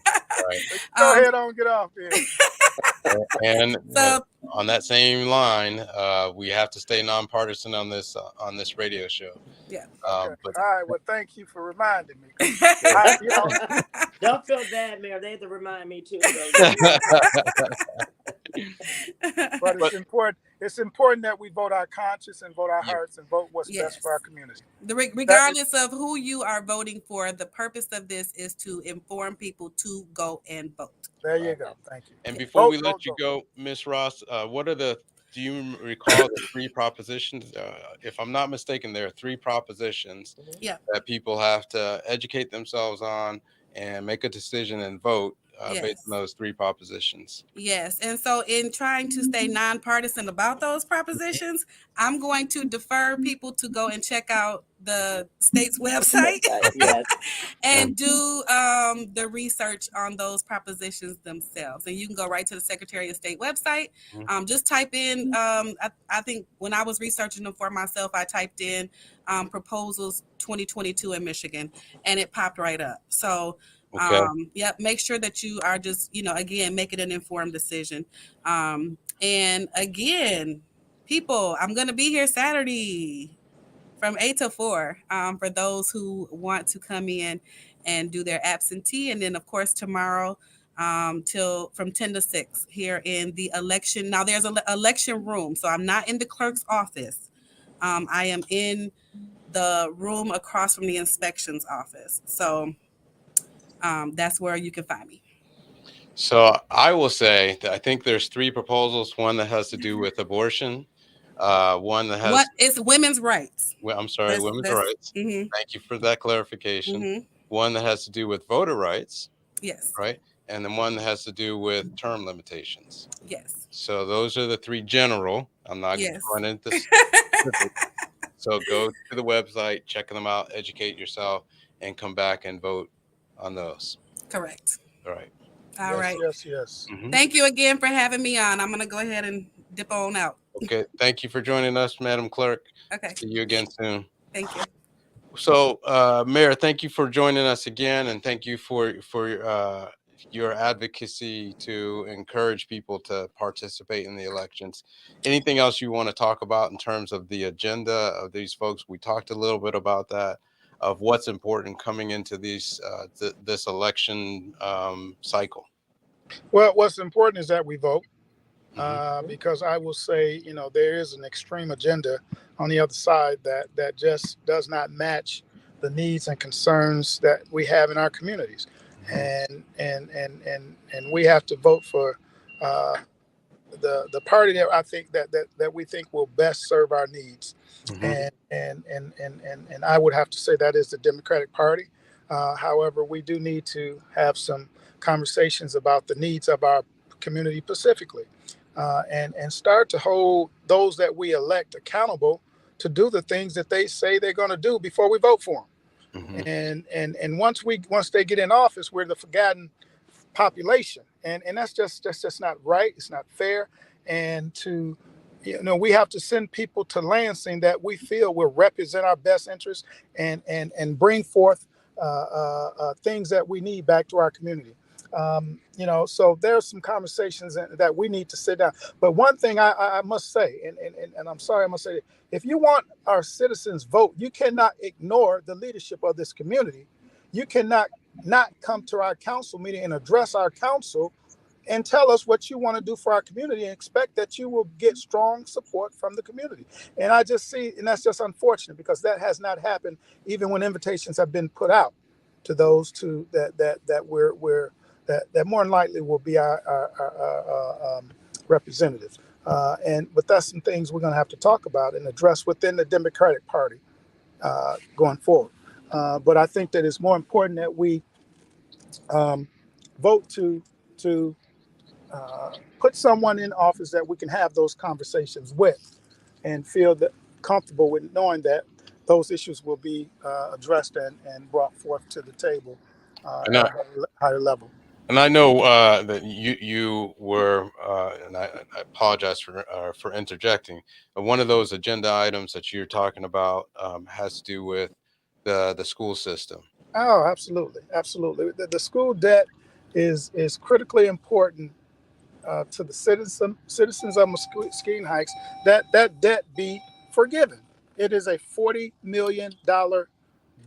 right. Go um, ahead on, get off there. And so on that same line, we have to stay nonpartisan on this radio show. yeah. Okay. But All right. Well, thank you for reminding me. 'Cause I, you know, Don't feel bad, Mayor. They had to remind me too. So but but it's important that we vote our conscience and vote our yeah, hearts and vote what's best Yes. for our community. That is, Regardless of who you are voting for, the purpose of this is to inform people to go and vote. there you right. go. Thank you. And Yeah. before we Vote, let vote, you vote. go, Miss Ross, do you recall the 3 propositions? If I'm not mistaken, there are 3 propositions Yeah. that people have to educate themselves on and make a decision and vote based on Yes. those 3 propositions. Yes. And so, in trying to stay nonpartisan about those propositions, I'm going to defer people to go and check out the state's website website, Yeah. yes. and do the research on those propositions themselves. And you can go right to the Secretary of State website. Mhm. Just type in, I think when I was researching them for myself, I typed in proposals 2022 in Michigan and it popped right up. So, Okay. yep, make sure that you are just, again, making an informed decision. And again, people, I'm going to be here Saturday from 8 to 4 for those who want to come in and do their absentee. And then, of course, tomorrow till from 10 to 6 here in the election. Now there's an election room, so I'm not in the clerk's office. I am in the room across from the inspections office. So that's where you can find me. So I will say that I think there's three proposals. One that has to do with abortion. One that has What is women's rights? I'm sorry, women's rights. Mm-hmm, Thank you for that clarification. mm-hmm. One that has to do with voter rights, Yes. right? And then one that has to do with term limitations. Yes. So those are the three general. I'm not Yes. going into specifics. So go to the website, check them out, educate yourself, and come back and vote on those. Correct. All right. All Yes, right. yes. Mhm. Thank you again for having me on. I'm going to go ahead and dip on out. Okay. Thank you for joining us, Madam Clerk. Okay. See you again soon. Thank you. So, Mayor, thank you for joining us again, and thank you for your advocacy to encourage people to participate in the elections. Anything else you want to talk about in terms of the agenda of these folks? We talked a little bit about that, of what's important coming into these this election cycle. Well, what's important is that we vote. Mhm. Because I will say, there is an extreme agenda on the other side that just does not match the needs and concerns that we have in our communities, and we have to vote for the party that I think that we think will best serve our needs, Mhm. and I would have to say that is the Democratic Party. However, we do need to have some conversations about the needs of our community specifically. And start to hold those that we elect accountable to do the things that they say they're going to do before we vote for them. Mhm. And once they get in office, we're the forgotten population, and that's just not right. It's not fair. And we have to send people to Lansing that we feel will represent our best interests and bring forth things that we need back to our community. So there's some conversations that we need to sit down. But one thing I must say, and I'm sorry, I must say, if you want our citizens' vote, you cannot ignore the leadership of this community. You cannot not come to our council meeting and address our council and tell us what you want to do for our community and expect that you will get strong support from the community. And I just see, and that's just unfortunate because that has not happened even when invitations have been put out to those that more than likely will be our representatives. But that's some things we're going to have to talk about and address within the Democratic Party going forward. But I think that it's more important that we vote to put someone in office that we can have those conversations with and feel that comfortable with knowing that those issues will be addressed and brought forth to the table at a higher level. And I know that you were, and I apologize for interjecting. But one of those agenda items that you're talking about has to do with the school system. Oh, absolutely. The school debt is critically important to the citizens of Muskegon Heights. That debt be forgiven. It is a $40 million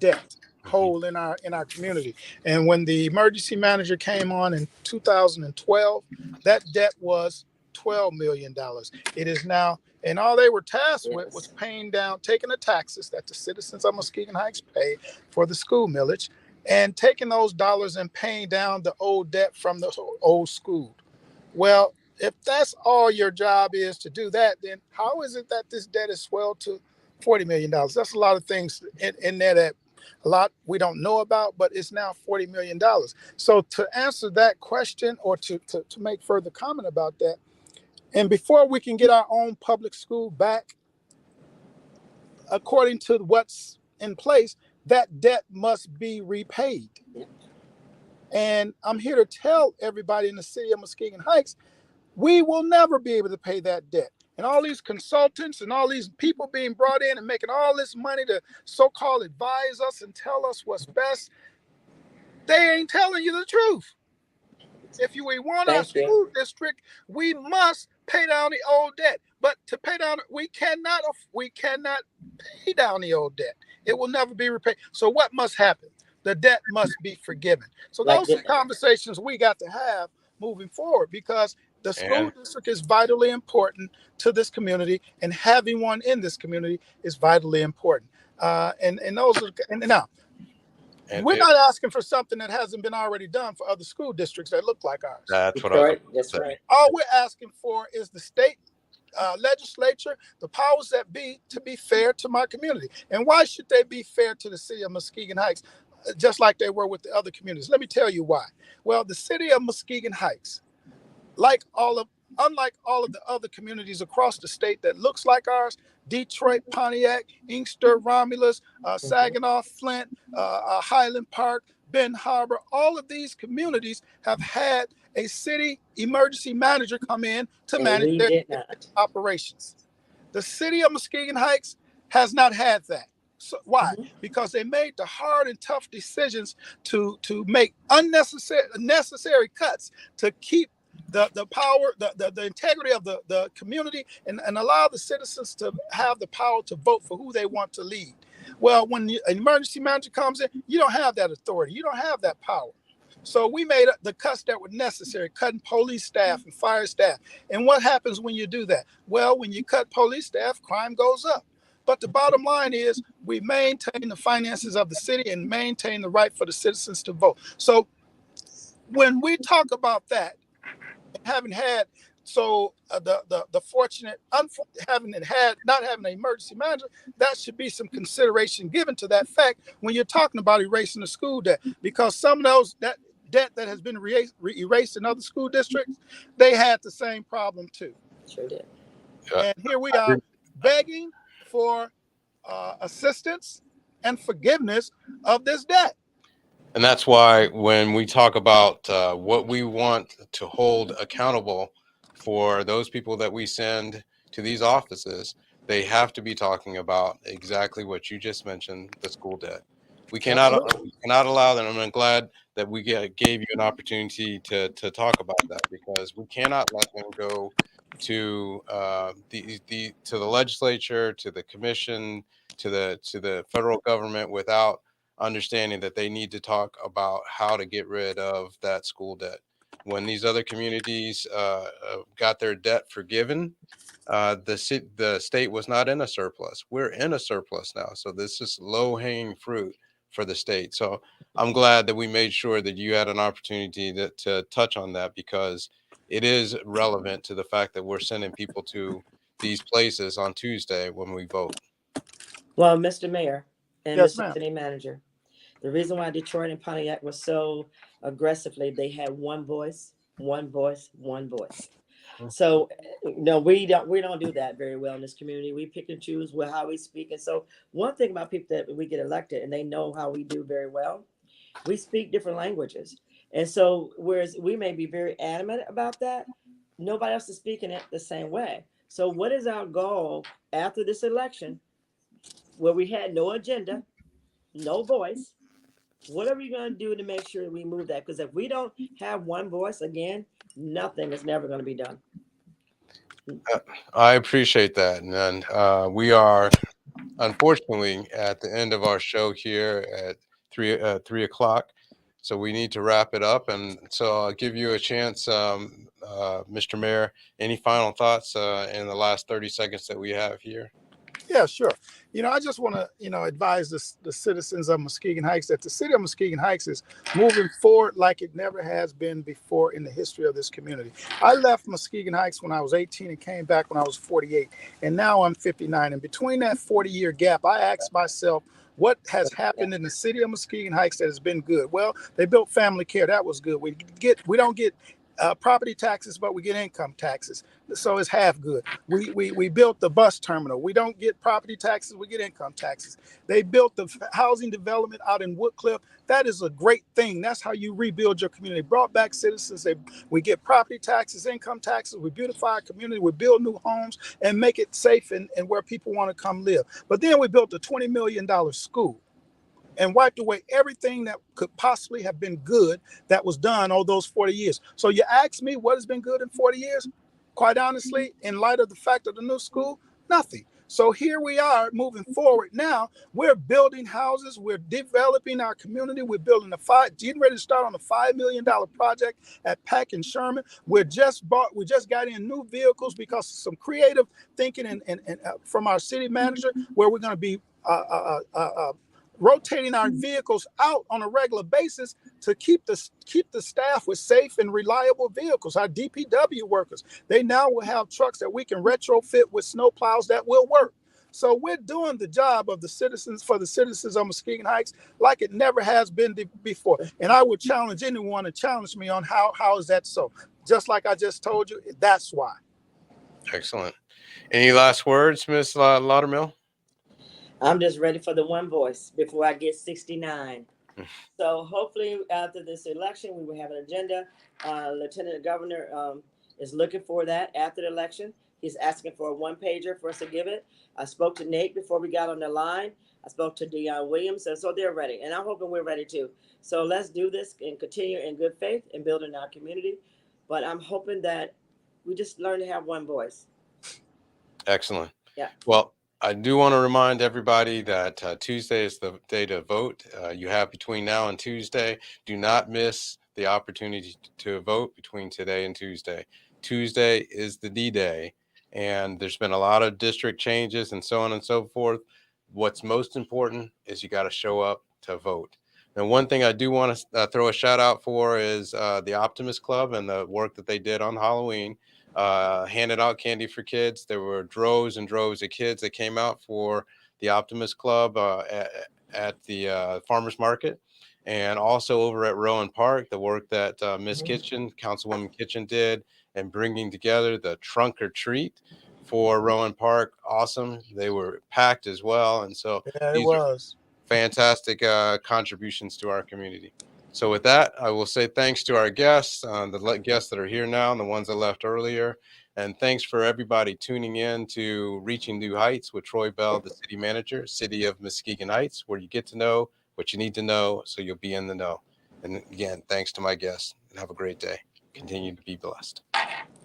debt hole in our community. And when the emergency manager came on in 2012, that debt was $12 million. It is now, and all they were tasked with was paying down, taking the taxes that the citizens of Muskegon Heights pay for the school millage, and taking those dollars and paying down the old debt from the old school. Well, if that's all your job is to do that, then how is it that this debt is swelled to $40 million? That's a lot of things in there that a lot we don't know about, but it's now $40 million. So to answer that question or to make further comment about that, and before we can get our own public school back, according to what's in place, that debt must be repaid. And I'm here to tell everybody in the city of Muskegon Heights, we will never be able to pay that debt. And all these consultants and all these people being brought in and making all this money to so-called advise us and tell us what's best, they ain't telling you the truth. If we want our school district, we must pay down the old debt. But to pay down, we cannot pay down the old debt. It will never be repaid. So what must happen? the debt must be forgiven. So Like those are the, conversations we got to have moving forward, because the school And district is vitally important to this community, and having one in this community is vitally important. And those are, and now and we're it, not asking for something that hasn't been already done for other school districts that look like ours. that's what I was Detroit, about to that's say. right. All we're asking for is the state legislature, the powers that be, to be fair to my community. And why should they be fair to the city of Muskegon Heights, just like they were with the other communities? Let me tell you why. Well, the city of Muskegon Heights, like unlike all of the other communities across the state that looks like ours, Detroit, Pontiac, Inkster, Romulus, Saginaw, Flint, Highland Park, Ben Harbor, all of these communities have had a city emergency manager come in to And manage we their did not. operations. The city of Muskegon Heights has not had that. So why? Mhm. Because they made the hard and tough decisions to make necessary cuts to keep the power, the integrity of the community, and allow the citizens to have the power to vote for who they want to lead. Well, when an emergency manager comes in, you don't have that authority. You don't have that power. So we made the cuts that were necessary, cutting police staff and fire staff. And what happens when you do that? Well, when you cut police staff, crime goes up. But the bottom line is we maintain the finances of the city and maintain the right for the citizens to vote. So when we talk about that, having had the fortunate having it had not having an emergency manager, that should be some consideration given to that fact when you're talking about erasing the school debt, because some of those that debt that has been erased in other school districts, they had the same problem too. Sure did. And here we are begging for assistance and forgiveness of this debt. And that's why when we talk about what we want to hold accountable for those people that we send to these offices, they have to be talking about exactly what you just mentioned, the school debt. We cannot allow that. And I'm glad that we gave you an opportunity to talk about that, because we cannot let them go to to the legislature, to the commission, to the federal government without understanding that they need to talk about how to get rid of that school debt. When these other communities got their debt forgiven, the state was not in a surplus. We're in a surplus now. So this is low hanging fruit for the state. So I'm glad that we made sure that you had an opportunity to touch on that, because it is relevant to the fact that we're sending people to these places on Tuesday when we vote. Well, Mr. Mayor and Yes, Mr. ma'am. City Manager, the reason why Detroit and Pontiac was so aggressively, they had one voice, one voice, one voice. So no, we don't do that very well in this community. We pick and choose how we speak. And so one thing about people that we get elected and they know how we do very well, we speak different languages. And so whereas we may be very adamant about that, nobody else is speaking it the same way. So what is our goal after this election where we had no agenda, no voice? What are we going to do to make sure we move that? Because if we don't have one voice, again, nothing is never going to be done. I appreciate that. And we are unfortunately at the end of our show here at 3 o'clock. So we need to wrap it up. And so I'll give you a chance, Mr. Mayor. Any final thoughts in the last 30 seconds that we have here? Yeah, sure. I just want to, advise the citizens of Muskegon Heights that the city of Muskegon Heights is moving forward like it never has been before in the history of this community. I left Muskegon Heights when I was 18 and came back when I was 48. And now I'm 59. And between that 40-year gap, I asked myself, what has happened in the city of Muskegon Heights that has been good? Well, they built family care. That was good. We don't get property taxes, but we get income taxes. So it's half good. We built the bus terminal. We don't get property taxes, we get income taxes. They built the housing development out in Woodcliff. That is a great thing. That's how you rebuild your community. Brought back citizens. We get property taxes, income taxes. We beautify our community. We build new homes and make it safe and where people want to come live. But then we built a $20 million school and wiped away everything that could possibly have been good that was done all those 40 years. So you ask me what has been good in 40 years? Quite honestly, in light of the fact of the new school, nothing. So here we are moving forward. Now we're building houses, we're developing our community, we're building getting ready to start on a $5 million project at Pack and Sherman. We just got in new vehicles because of some creative thinking and from our city manager, where we're going to be rotating our vehicles out on a regular basis to keep the staff with safe and reliable vehicles. Our DPW workers, they now will have trucks that we can retrofit with snow plows that will work. So we're doing the job of the citizens for the citizens of Muskegon Heights like it never has been before. And I would challenge anyone to challenge me on how is that so? Just like I just told you, that's why. Excellent. Any last words, Ms. Laudermill? I'm just ready for the one voice before I get 69. So hopefully after this election, we will have an agenda. Lieutenant Governor is looking for that after the election. He's asking for a one-pager for us to give it. I spoke to Nate before we got on the line. I spoke to Deion Williams, so they're ready. And I'm hoping we're ready too. So let's do this and continue in good faith and building our community. But I'm hoping that we just learn to have one voice. Excellent. Yeah. Well, I do want to remind everybody that Tuesday is the day to vote. You have between now and Tuesday. Do not miss the opportunity to vote between today and Tuesday. Tuesday is the D-Day, and there's been a lot of district changes and so on and so forth. What's most important is you got to show up to vote. And one thing I do want to throw a shout out for is the Optimist Club and the work that they did on Halloween. Handed out candy for kids. There were droves and droves of kids that came out for the Optimist Club at the farmers market, and also over at Rowan Park, the work that Ms. Kitchen, Councilwoman Kitchen, did in bringing together the trunk or treat for Rowan Park. Awesome. They were packed as well, and so Yeah, it these was are fantastic contributions to our community. So with that, I will say thanks to our guests, the guests that are here now and the ones that left earlier. And thanks for everybody tuning in to Reaching New Heights with Troy Bell, the city manager, City of Muskegon Heights, where you get to know what you need to know so you'll be in the know. And again, thanks to my guests, and have a great day. Continue to be blessed.